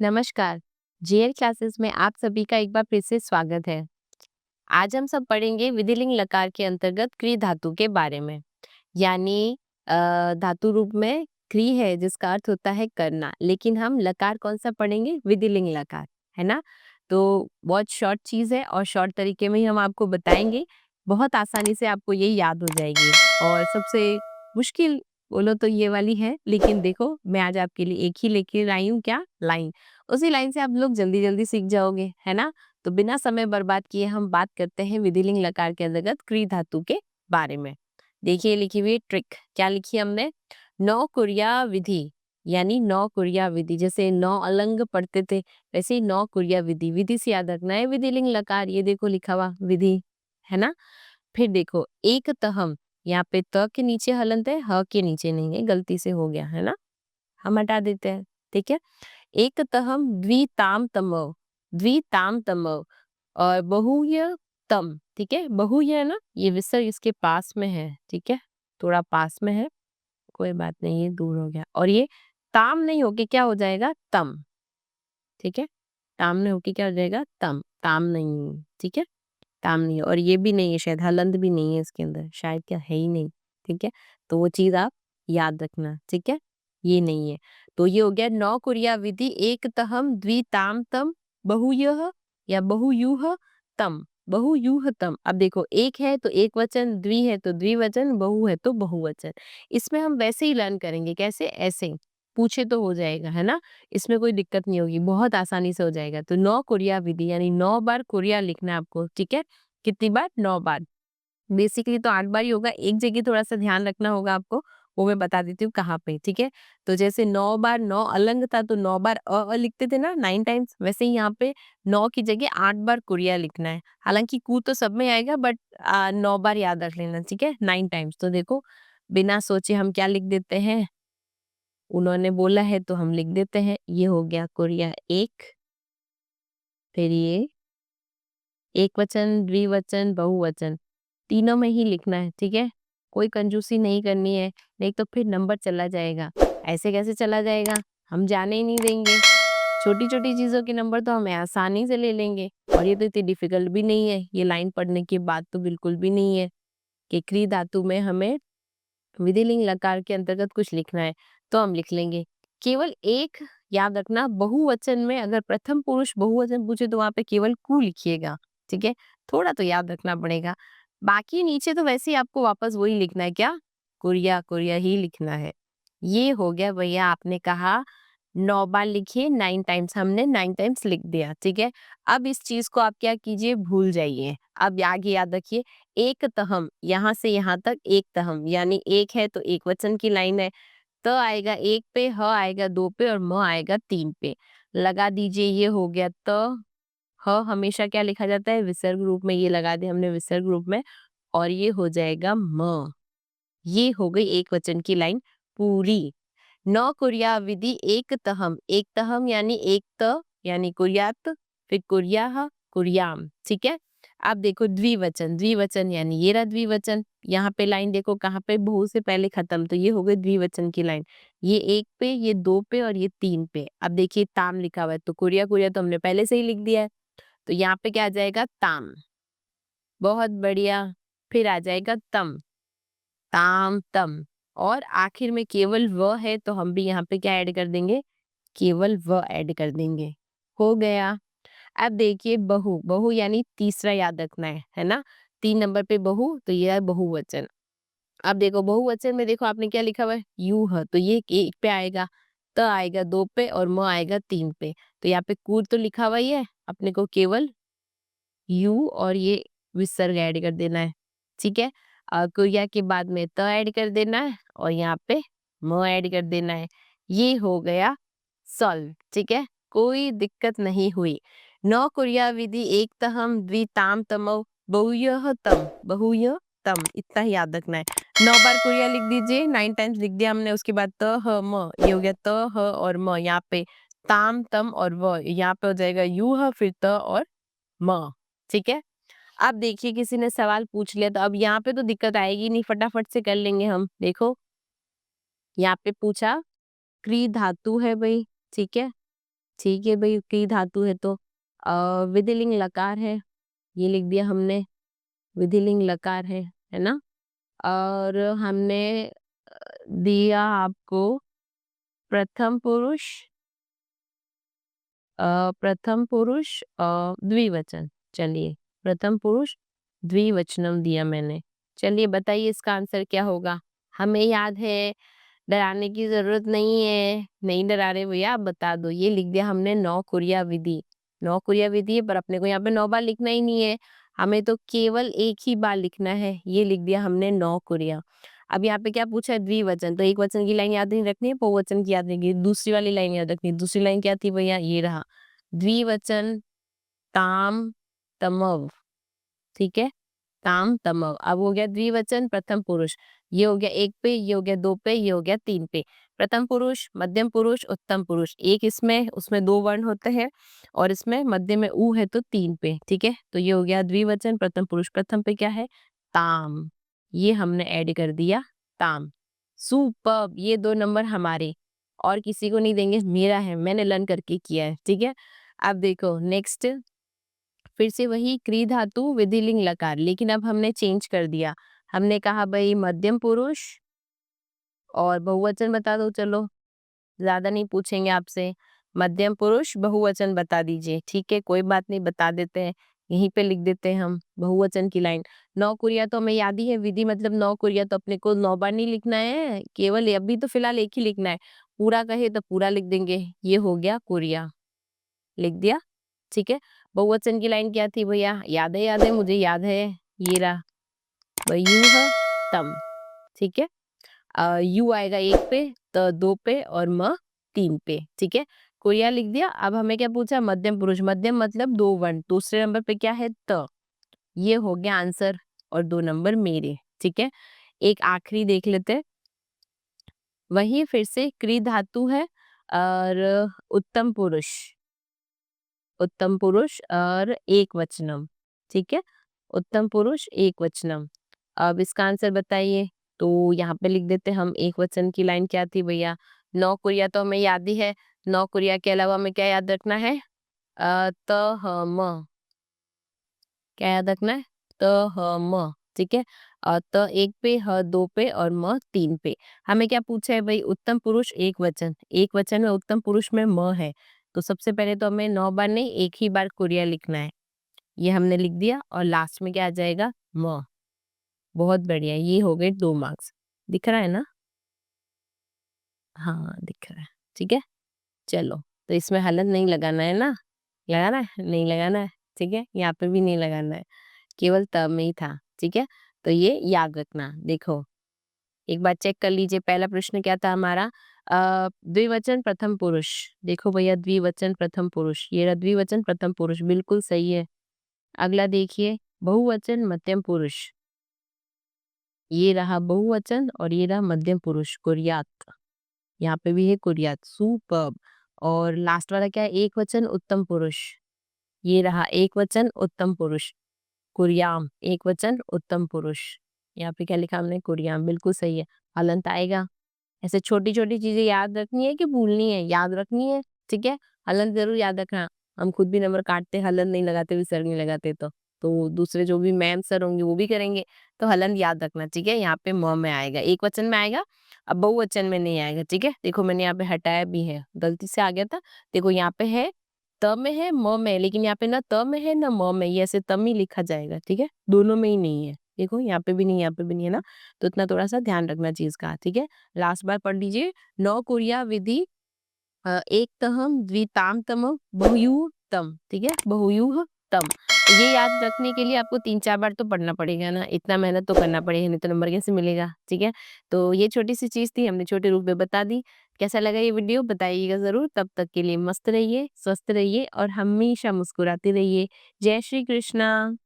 नमस्कार। GL classes में आप सभी का एक बार फिर से स्वागत है। आज हम सब पढ़ेंगे विधिलिंग लकार के अंतर्गत क्री धातु के बारे में। यानी धातु रूप में क्री है जिसका अर्थ होता है करना, लेकिन हम लकार कौन सा पढ़ेंगे? विधिलिंग लकार, है ना? तो बहुत शॉर्ट चीज है और शॉर्ट तरीके में ही हम आपको बताएंगे। बहुत आसानी से आपको ये याद हो जाएगी। और सबसे मुश्किल बोलो तो ये वाली है, लेकिन देखो मैं आज आपके लिए एक ही लेके आई हूँ, क्या लाइन। उसी लाइन से आप लोग जल्दी जल्दी सीख जाओगे, है ना? तो बिना समय बर्बाद किए हम बात करते हैं विधिलिंग लकार के अंतर्गत क्री धातु के बारे में। देखिए लिखी हुई ट्रिक, क्या लिखी हमने? नौ कुरिया विधि, यानी नौ कुरिया विधि। जैसे नौ अलंग पढ़ते थे, वैसे ही नौ कुरिया विधि। विधि से याद रखना है विधिलिंग लकार, ये देखो लिखा हुआ विधि, है ना? फिर देखो एक तहम, यहाँ पे त के नीचे हलंत है, ह के नीचे नहीं है, गलती से हो गया, है ना? हम हटा देते हैं, ठीक है? एक तहम द्विताम तमव, द्विताम तमव और बहुय तम, ठीक है? बहुय है ना, ये विसर्ग इसके पास में है, ठीक है? थोड़ा पास में है, कोई बात नहीं, ये दूर हो गया। और ये ताम नहीं होके क्या हो जाएगा? तम, ठीक है? ताम नहीं होके क्या हो जाएगा? तम, ताम नहीं, ठीक है? ताम नहीं है। और ये भी नहीं है, शायद हलंत भी नहीं है इसके अंदर, शायद क्या है ही नहीं, ठीक है? तो वो चीज आप याद रखना, ठीक है? ये नहीं है। तो ये हो गया नौ कुरिया विधि। एक तहम द्विताम तम बहुयः या बहुयूह तम, बहुयूह तम। अब देखो एक है तो एक वचन, द्वि है तो द्विवचन, बहु है तो बहुवचन। इसमें हम वैसे ही लर्न करेंगे, कैसे? ऐसे ही पूछे तो हो जाएगा, है ना? इसमें कोई दिक्कत नहीं होगी, बहुत आसानी से हो जाएगा। तो नौ कुरिया विधि यानी 9 बार कुरिया लिखना है आपको, ठीक है? कितनी बार? 9 बार। बेसिकली तो 8 बार ही होगा, एक जगह थोड़ा-सा ध्यान रखना होगा आपको, वो मैं बता देती हूँ कहाँ पे, ठीक है? तो जैसे 9 बार 9 अलंग था तो 9 बार लिखते थे ना 9 टाइम्स, वैसे ही यहाँ पे 9 की जगह 8 बार कुरिया लिखना है। हालाँकि कु तो सब में आएगा, बट 9 बार याद रख लेना, ठीक है? 9 टाइम्स। तो देखो बिना सोचे हम क्या लिख देते हैं, उन्होंने बोला है तो हम लिख देते हैं। ये हो गया कुरिया 1, फिर ये एक वचन, द्विवचन, बहुवचन, तीनों में ही लिखना है, ठीक है? कोई कंजूसी नहीं करनी है, नहीं तो फिर नंबर चला जाएगा। ऐसे कैसे चला जाएगा? हम जाने ही नहीं देंगे। छोटी-छोटी चीज़ों के नंबर तो हम आसानी से ले लेंगे, और ये तो इतनी डिफिकल्ट भी नहीं है। ये लाइन पढ़ने के बाद तो बिल्कुल भी नहीं है कि क्री धातु में हमें विधिलिंग लकार के अंतर्गत कुछ लिखना है, तो हम लिख लेंगे। केवल एक याद रखना, बहुवचन में अगर प्रथम पुरुष बहुवचन पूछे तो वहां पे केवल कु लिखिएगा, ठीक है? थोड़ा तो याद रखना पड़ेगा। बाकी नीचे तो वैसे ही आपको वापस वही लिखना है, क्या? कुरिया कुरिया ही लिखना है। ये हो गया भैया, आपने कहा 9 बार लिखिए, 9 टाइम्स, हमने 9 टाइम्स लिख दिया, ठीक है? अब इस चीज को आप क्या कीजिए, भूल जाइए। अब आगे याद रखिए, एक तहम, यहाँ से यहाँ तक एक तहम, यानी एक है तो एक वचन की लाइन है। त आएगा एक पे, ह आएगा दो पे और म आएगा तीन पे। लगा दीजिए, ये हो गया त। ह हमेशा क्या लिखा जाता है? विसर्ग रूप में, ये लगा दिया हमने विसर्ग रूप में। और ये हो जाएगा म। ये हो गई एक वचन की लाइन पूरी। नौ कुरिया विधि एक तहम, एक तहम यानी एक त यानी कुरियात, फिर कुरिया कुरियाम, ठीक है? अब देखो द्विवचन, द्विवचन यानी ये रहा द्विवचन। यहाँ पे लाइन देखो कहाँ पे, बहु से पहले खत्म, तो ये हो गई द्विवचन की लाइन। ये एक पे, ये दो पे और ये तीन पे। अब देखिए ताम लिखा हुआ है, तो कुरिया कुरिया तो हमने पहले से ही लिख दिया है, तो यहाँ पे क्या आ जाएगा? ताम। बहुत बढ़िया। फिर आ जाएगा तम, ताम तम। और आखिर में केवल व है, तो हम भी यहाँ पे क्या ऐड कर देंगे? केवल व ऐड कर देंगे। हो गया। अब देखिए बहु, बहु यानी तीसरा याद रखना है ना? 3 नंबर पे बहु, तो ये है बहुवचन। अब देखो बहुवचन में देखो आपने क्या लिखा हुआ है? यू है, तो ये एक पे आएगा, त आएगा दो पे और म आएगा तीन पे। तो यहाँ पे कूर तो लिखा हुआ ही है, अपने को केवल यू और ये विसर्ग ऐड कर देना है, ठीक है? क्रिया के बाद में त ऐड कर देना है और यहाँ पे म ऐड कर देना है। ये हो गया सॉल्व, ठीक है? कोई दिक्कत नहीं हुई। नौ कुरिया विधि एक तहम द्विताम तमो बहुयः तम, बहुयः तम, इतना ही याद रखना है। 9 बार कुरिया लिख दीजिए, 9 टाइम्स लिख दिया हमने। उसके बाद त ह म, ये हो गया त ह और म। यहाँ पे ताम तम और व, यहाँ पे हो जाएगा यू ह, फिर त और म, ठीक है? अब देखिए किसी ने सवाल पूछ लिया, तो अब यहाँ पे तो दिक्कत आएगी नहीं, फटाफट से कर लेंगे हम। देखो यहाँ पे पूछा क्री धातु है भाई, ठीक है? ठीक है भाई, क्री धातु है तो विधिलिंग लकार है, ये लिख दिया हमने, विधिलिंग लकार है ना। और हमने दिया आपको प्रथम पुरुष, प्रथम पुरुष द्विवचन। चलिए, प्रथम पुरुष द्विवचनम दिया मैंने। चलिए बताइए इसका आंसर क्या होगा। हमें याद है, डराने की जरूरत नहीं है, नहीं डरा रहे भैया, आप बता दो। ये लिख दिया हमने नौ कुरिया विधि। नौ कुरिया विधि है, पर अपने को यहाँ पे 9 बार लिखना ही नहीं है, हमें तो केवल एक ही बार लिखना है। ये लिख दिया हमने नौ कुरिया। अब यहाँ पे क्या पूछा है, द्विवचन, तो एक वचन की लाइन याद नहीं रखनी है, बहुवचन की याद रखनी है। दूसरी वाली लाइन याद रखनी है। दूसरी लाइन क्या थी भैया, ये रहा, द्विवचन ताम तमव। ठीक है, ताम तमव। अब हो गया द्विवचन प्रथम पुरुष, ये हो गया एक पे, ये हो गया दो पे, ये हो गया तीन पे। प्रथम पुरुष, मध्यम पुरुष, उत्तम पुरुष, एक इसमें, उसमें दो वर्ण होते हैं, और इसमें मध्य में ऊ है तो तीन पे। ठीक है, तो ये हो गया द्विवचन प्रथम पुरुष। प्रथम पे क्या है, ताम, ये हमने ऐड कर दिया, ताम। सुपर्ब, ये 2 नंबर हमारे, और किसी को नहीं देंगे, मेरा है, मैंने लर्न करके किया है। ठीक है, अब देखो नेक्स्ट, फिर से वही क्री धातु विधिलिंग लकार, लेकिन अब हमने चेंज कर दिया। हमने कहा भाई मध्यम पुरुष और बहुवचन बता दो, चलो ज्यादा नहीं पूछेंगे आपसे। मध्यम पुरुष बहुवचन बता दीजिए। ठीक है, कोई बात नहीं, बता देते हैं, यहीं पे लिख देते हैं हम बहुवचन की लाइन। नौ कुरिया तो हमें याद ही है, विधि मतलब नौ कुरिया, तो अपने को 9 बार नहीं लिखना है, केवल अभी तो फिलहाल एक ही लिखना है। पूरा कहे तो पूरा लिख देंगे। ये हो गया कुरिया, लिख दिया। ठीक है, बहुवचन की लाइन क्या थी भैया, याद है, मुझे याद है, ये रहा, वयूह तम। ठीक है, यू आएगा एक पे, त दो पे, और म तीन पे। ठीक है, कोरिया लिख दिया। अब हमें क्या पूछा, मध्यम पुरुष, मध्यम मतलब दो वर्ण, दूसरे नंबर पे क्या है, त। ये हो गया आंसर, और 2 नंबर मेरे। ठीक है, एक आखिरी देख लेते हैं, वही फिर से क्री धातु है, और उत्तम पुरुष, उत्तम पुरुष और एक वचनम। ठीक है, उत्तम पुरुष एक वचनम। अब इसका आंसर बताइए। तो यहाँ पे लिख देते हम, एक वचन की लाइन क्या थी भैया, नौ कुरिया तो हमें याद ही है। नौ कुरिया के अलावा हमें क्या याद रखना है, त ह म, क्या याद रखना है, त ह म। ठीक है, त एक पे, ह दो पे, और म तीन पे। हमें क्या पूछा है भाई, उत्तम पुरुष एक वचन, एक वचन में उत्तम पुरुष में म है, तो सबसे पहले तो हमें 9 बार नहीं, एक ही बार कुरिया लिखना है। ये हमने लिख दिया, और लास्ट में क्या आ जाएगा, म। बहुत बढ़िया, ये हो गए 2 मार्क्स। दिख रहा है ना? हाँ, दिख रहा है। ठीक है, चलो, तो इसमें हलन नहीं लगाना है ना? लगाना है? नहीं लगाना है। ठीक है, यहाँ पे भी नहीं लगाना है, केवल त में ही था। ठीक है, तो ये याद रखना। देखो, एक बार चेक कर लीजिए, पहला प्रश्न क्या था हमारा, द्विवचन प्रथम पुरुष। देखो भैया, द्विवचन प्रथम पुरुष, ये रहा द्विवचन प्रथम पुरुष, बिल्कुल सही है। अगला देखिए, बहुवचन मध्यम पुरुष, ये रहा बहुवचन, और ये रहा मध्यम पुरुष, कुर्यात। यहाँ पे भी है कुर्यात, सुपर्ब। और लास्ट वाला क्या है, एक वचन उत्तम पुरुष, ये रहा एक वचन उत्तम पुरुष, कुरियाम, एक वचन उत्तम पुरुष। यहाँ पे क्या लिखा हमने, कुरियाम, बिल्कुल सही है। हलंत आएगा। ऐसे छोटी-छोटी चीज़ें याद रखनी है कि भूलनी है? याद रखनी है, ठीक है? हलन ज़रूर याद रखना। हम खुद भी नंबर काटते, हलन नहीं लगाते, विसर्ग नहीं लगाते तो। तो दूसरे जो भी मैम सर होंगे वो भी करेंगे, तो हलन याद रखना, ठीक है? यहाँ पे म में आएगा, एक वचन में आएगा, अब बहुवचन में नहीं आएगा, ठीक है? देखो मैंने यहाँ पे हटाया भी है, गलती से आ गया था। देखो यहाँ पे है, त में है, म में है, लेकिन यहाँ पे ना त में है ना म में, ये ऐसे तम ही लिखा जाएगा, ठीक है? दोनों में ही नहीं है। देखो यहाँ पे भी नहीं, यहाँ पे भी नहीं है ना, तो इतना थोड़ा-सा ध्यान रखना चीज़ का, ठीक है? लास्ट बार पढ़ लीजिए, नौ कुरिया विधि, एक तहम द्विताम तम बहुयूह तम, ठीक है, बहुयूह तम। ये याद रखने के लिए आपको 3-4 बार तो पढ़ना पड़ेगा ना, इतना मेहनत तो करना पड़ेगा, नहीं तो नंबर कैसे मिलेगा, ठीक है? तो ये छोटी सी चीज़ थी, हमने छोटे रूप में बता दी। कैसा लगा ये वीडियो बताइएगा ज़रूर, तब तक के लिए मस्त रहिए, स्वस्थ रहिए और हमेशा मुस्कुराते रहिए। जय श्री कृष्णा।